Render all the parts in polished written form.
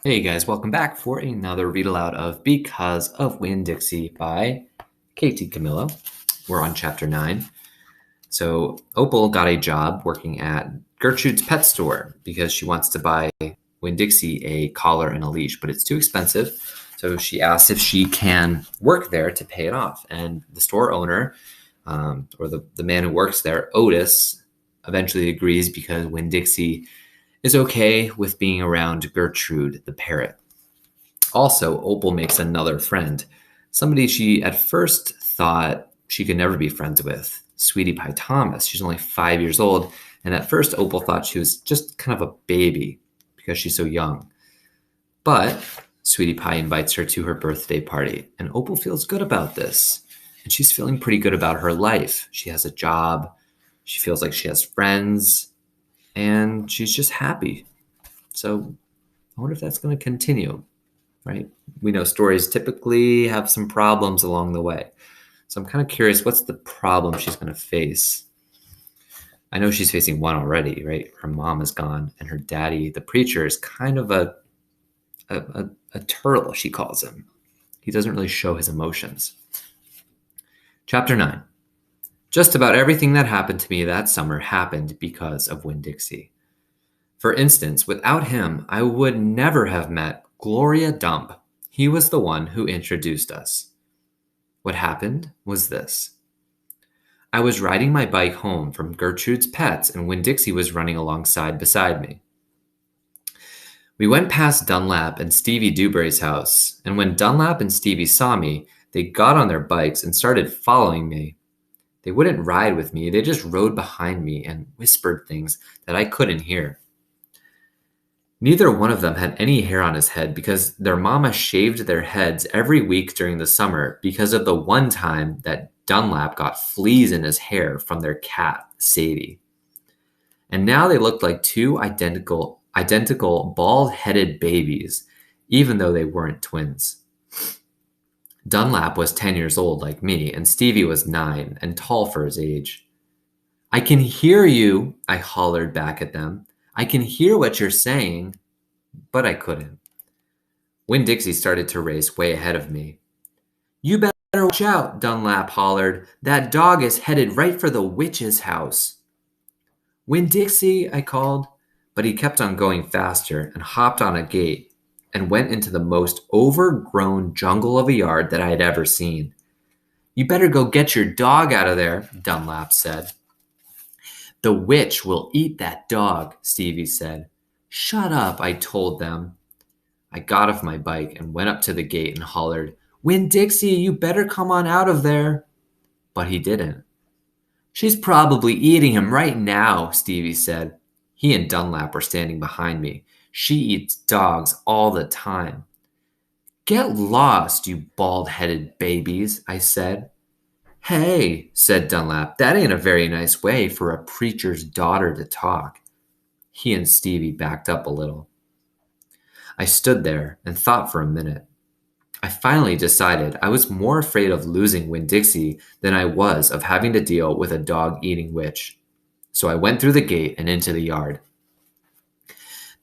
Hey guys, welcome back for another read aloud of Because of Winn-Dixie by Katie Camillo. We're on chapter 9. So Opal got a job working at Gertrude's pet store because she wants to buy Winn-Dixie a collar and a leash, but it's too expensive. So she asks if she can work there to pay it off. And the store owner, or the man who works there, Otis, eventually agrees because Winn-Dixie is okay with being around Gertrude the parrot. Also, Opal makes another friend, somebody she at first thought she could never be friends with, Sweetie Pie Thomas. She's only 5 years old, and at first Opal thought she was just kind of a baby because she's so young. But Sweetie Pie invites her to her birthday party, and Opal feels good about this. And she's feeling pretty good about her life. She has a job, she feels like she has friends, and she's just happy. So I wonder if that's going to continue, right? We know stories typically have some problems along the way. So I'm kind of curious, what's the problem she's going to face? I know she's facing one already, right? Her mom is gone, and her daddy, the preacher, is kind of a turtle, she calls him. He doesn't really show his emotions. Chapter 9. Just about everything that happened to me that summer happened because of Winn-Dixie. For instance, without him, I would never have met Gloria Dump. He was the one who introduced us. What happened was this. I was riding my bike home from Gertrude's Pets, and Winn-Dixie was running alongside beside me. We went past Dunlap and Stevie Dewberry's house, and when Dunlap and Stevie saw me, they got on their bikes and started following me. They wouldn't ride with me, they just rode behind me and whispered things that I couldn't hear. Neither one of them had any hair on his head because their mama shaved their heads every week during the summer because of the one time that Dunlap got fleas in his hair from their cat, Sadie. And now they looked like two identical bald-headed babies, even though they weren't twins. Dunlap was 10 years old like me, and Stevie was 9 and tall for his age. I can hear you, I hollered back at them. I can hear what you're saying, but I couldn't. Winn-Dixie started to race way ahead of me. You better watch out, Dunlap hollered. That dog is headed right for the witch's house. Winn-Dixie, I called, but he kept on going faster and hopped on a gate and went into the most overgrown jungle of a yard that I had ever seen. You better go get your dog out of there, Dunlap said. The witch will eat that dog, Stevie said. Shut up, I told them. I got off my bike and went up to the gate and hollered, Winn-Dixie, you better come on out of there. But he didn't. She's probably eating him right now, Stevie said. He and Dunlap were standing behind me. She eats dogs all the time. Get lost, you bald-headed babies, I said. Hey, said Dunlap, that ain't a very nice way for a preacher's daughter to talk. He and Stevie backed up a little. I stood there and thought for a minute. I finally decided I was more afraid of losing Winn-Dixie than I was of having to deal with a dog-eating witch. So I went through the gate and into the yard.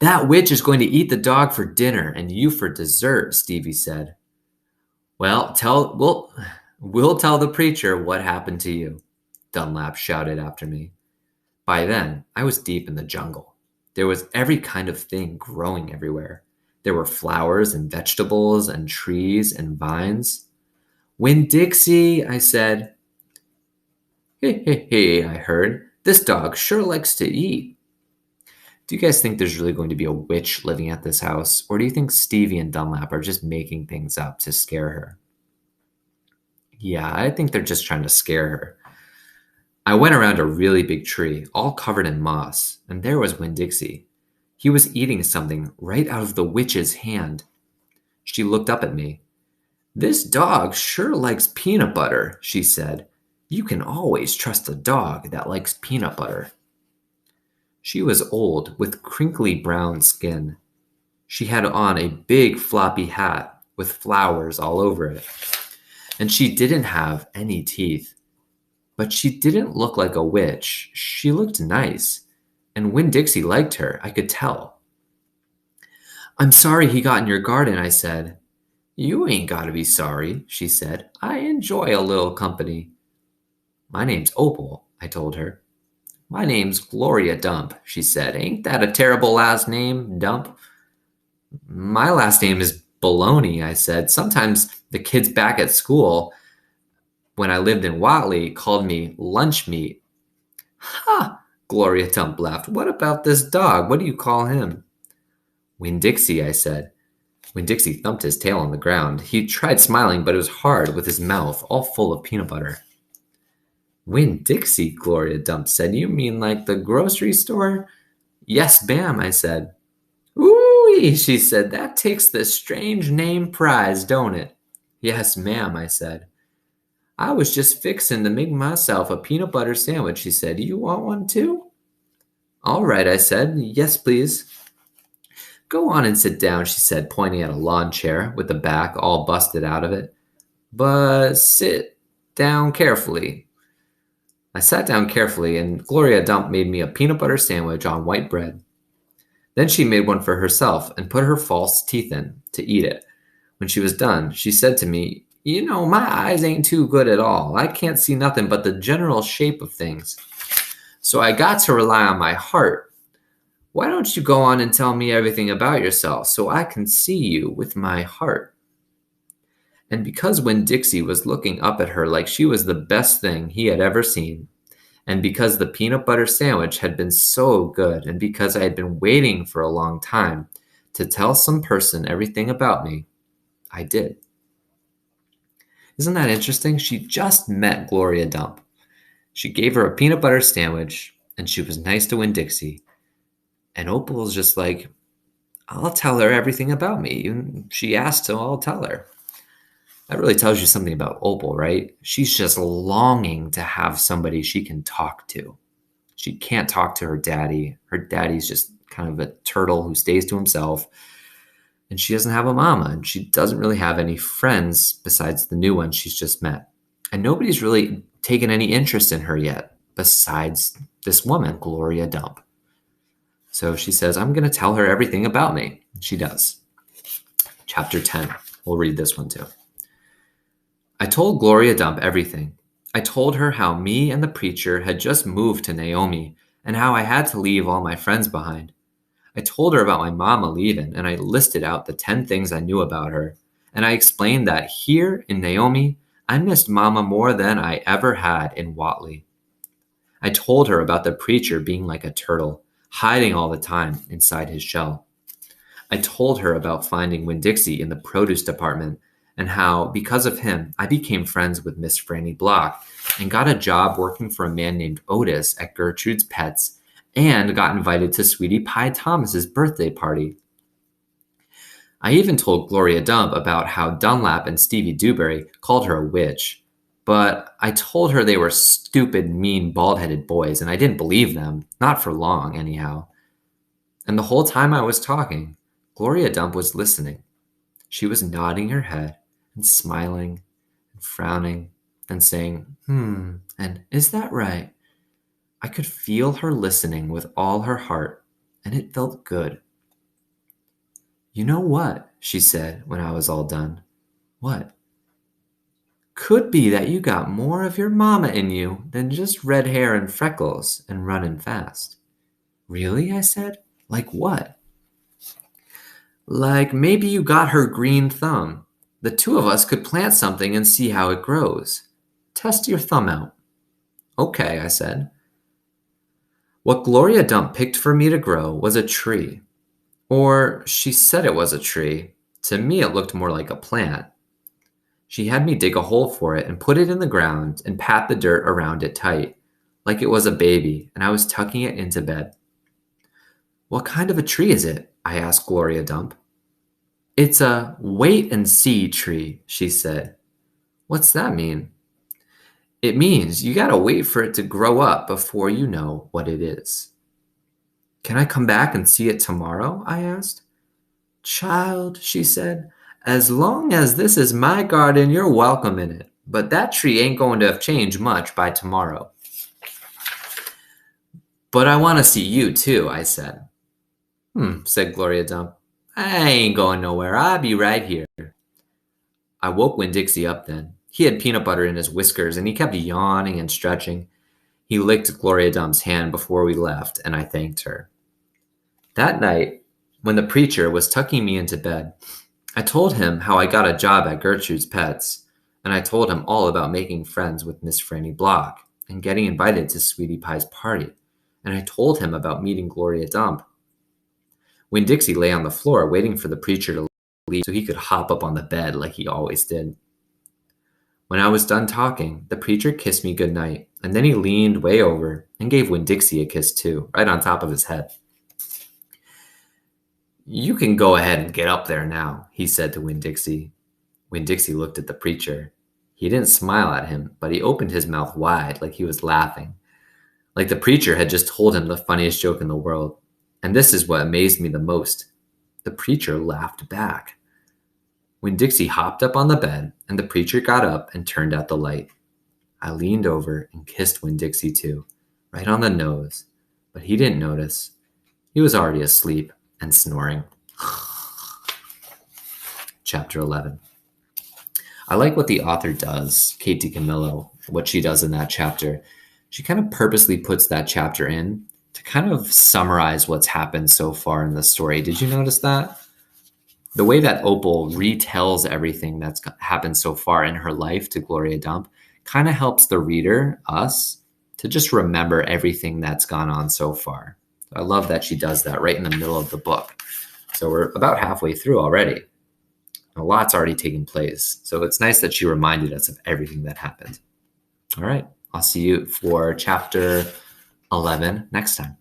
That witch is going to eat the dog for dinner and you for dessert, Stevie said. Well, we'll tell the preacher what happened to you, Dunlap shouted after me. By then, I was deep in the jungle. There was every kind of thing growing everywhere. There were flowers and vegetables and trees and vines. Winn-Dixie, I said. Hey, I heard. This dog sure likes to eat. Do you guys think there's really going to be a witch living at this house? Or do you think Stevie and Dunlap are just making things up to scare her? Yeah, I think they're just trying to scare her. I went around a really big tree, all covered in moss, and there was Winn-Dixie. He was eating something right out of the witch's hand. She looked up at me. This dog sure likes peanut butter, she said. You can always trust a dog that likes peanut butter. She was old, with crinkly brown skin. She had on a big floppy hat with flowers all over it. And she didn't have any teeth. But she didn't look like a witch. She looked nice. And Winn-Dixie liked her, I could tell. I'm sorry he got in your garden, I said. You ain't gotta be sorry, she said. I enjoy a little company. My name's Opal, I told her. My name's Gloria Dump, she said. Ain't that a terrible last name, Dump? My last name is Baloney, I said. Sometimes the kids back at school, when I lived in Watley, called me lunch meat. Ha! Gloria Dump laughed. What about this dog? What do you call him? Winn-Dixie, I said. Winn-Dixie thumped his tail on the ground. He tried smiling, but it was hard with his mouth all full of peanut butter. Winn-Dixie, Gloria Dump said. You mean like the grocery store? Yes, ma'am, I said. Ooh, she said. That takes the strange name prize, don't it? Yes, ma'am, I said. I was just fixin' to make myself a peanut butter sandwich, she said. You want one too? All right, I said. Yes, please. Go on and sit down, she said, pointing at a lawn chair with the back all busted out of it. But sit down carefully. I sat down carefully, and Gloria Dump made me a peanut butter sandwich on white bread. Then she made one for herself and put her false teeth in to eat it. When she was done, she said to me, You know, my eyes ain't too good at all. I can't see nothing but the general shape of things. So I got to rely on my heart. Why don't you go on and tell me everything about yourself so I can see you with my heart? And because Winn-Dixie was looking up at her like she was the best thing he had ever seen, and because the peanut butter sandwich had been so good, and because I had been waiting for a long time to tell some person everything about me, I did. Isn't that interesting? She just met Gloria Dump. She gave her a peanut butter sandwich, and she was nice to Winn-Dixie. And Opal was just like, I'll tell her everything about me. She asked, so I'll tell her. That really tells you something about Opal, right? She's just longing to have somebody she can talk to. She can't talk to her daddy. Her daddy's just kind of a turtle who stays to himself. And she doesn't have a mama, and she doesn't really have any friends besides the new one she's just met. And nobody's really taken any interest in her yet, besides this woman, Gloria Dump. So she says, I'm going to tell her everything about me. She does. Chapter 10. We'll read this one too. I told Gloria Dump everything. I told her how me and the preacher had just moved to Naomi and how I had to leave all my friends behind. I told her about my mama leaving, and I listed out the 10 things I knew about her. And I explained that here in Naomi, I missed mama more than I ever had in Watley. I told her about the preacher being like a turtle, hiding all the time inside his shell. I told her about finding Winn-Dixie in the produce department and how, because of him, I became friends with Miss Franny Block and got a job working for a man named Otis at Gertrude's Pets and got invited to Sweetie Pie Thomas's birthday party. I even told Gloria Dump about how Dunlap and Stevie Dewberry called her a witch, but I told her they were stupid, mean, bald-headed boys, and I didn't believe them, not for long, anyhow. And the whole time I was talking, Gloria Dump was listening. She was nodding her head and smiling and frowning and saying, and is that right? I could feel her listening with all her heart, and it felt good. You know what? She said when I was all done. What? Could be that you got more of your mama in you than just red hair and freckles and running fast. Really? I said. Like what? Like maybe you got her green thumb. The two of us could plant something and see how it grows. Test your thumb out. Okay, I said. What Gloria Dump picked for me to grow was a tree. Or she said it was a tree. To me, it looked more like a plant. She had me dig a hole for it and put it in the ground and pat the dirt around it tight, like it was a baby, and I was tucking it into bed. What kind of a tree is it? I asked Gloria Dump. It's a wait and see tree, she said. What's that mean? It means you gotta wait for it to grow up before you know what it is. Can I come back and see it tomorrow? I asked. Child, she said, as long as this is my garden, you're welcome in it. But that tree ain't going to have changed much by tomorrow. But I want to see you too, I said. Said Gloria Dump. I ain't going nowhere. I'll be right here. I woke Winn-Dixie up then. He had peanut butter in his whiskers, and he kept yawning and stretching. He licked Gloria Dump's hand before we left, and I thanked her. That night, when the preacher was tucking me into bed, I told him how I got a job at Gertrude's Pets, and I told him all about making friends with Miss Franny Block and getting invited to Sweetie Pie's party, and I told him about meeting Gloria Dump. Winn-Dixie lay on the floor waiting for the preacher to leave so he could hop up on the bed like he always did. When I was done talking, the preacher kissed me goodnight, and then he leaned way over and gave Winn-Dixie a kiss too, right on top of his head. You can go ahead and get up there now, he said to Winn-Dixie. Winn-Dixie looked at the preacher. He didn't smile at him, but he opened his mouth wide like he was laughing. Like the preacher had just told him the funniest joke in the world. And this is what amazed me the most. The preacher laughed back. Winn-Dixie hopped up on the bed, and the preacher got up and turned out the light. I leaned over and kissed Winn-Dixie too, right on the nose, but he didn't notice. He was already asleep and snoring. Chapter 11. I like what the author does, Kate DiCamillo, what she does in that chapter. She kind of purposely puts that chapter in to kind of summarize what's happened so far in the story. Did you notice that? The way that Opal retells everything that's happened so far in her life to Gloria Dump kind of helps the reader, us, to just remember everything that's gone on so far. I love that she does that right in the middle of the book. So we're about halfway through already. A lot's already taken place. So it's nice that she reminded us of everything that happened. All right. I'll see you for chapter 11 next time.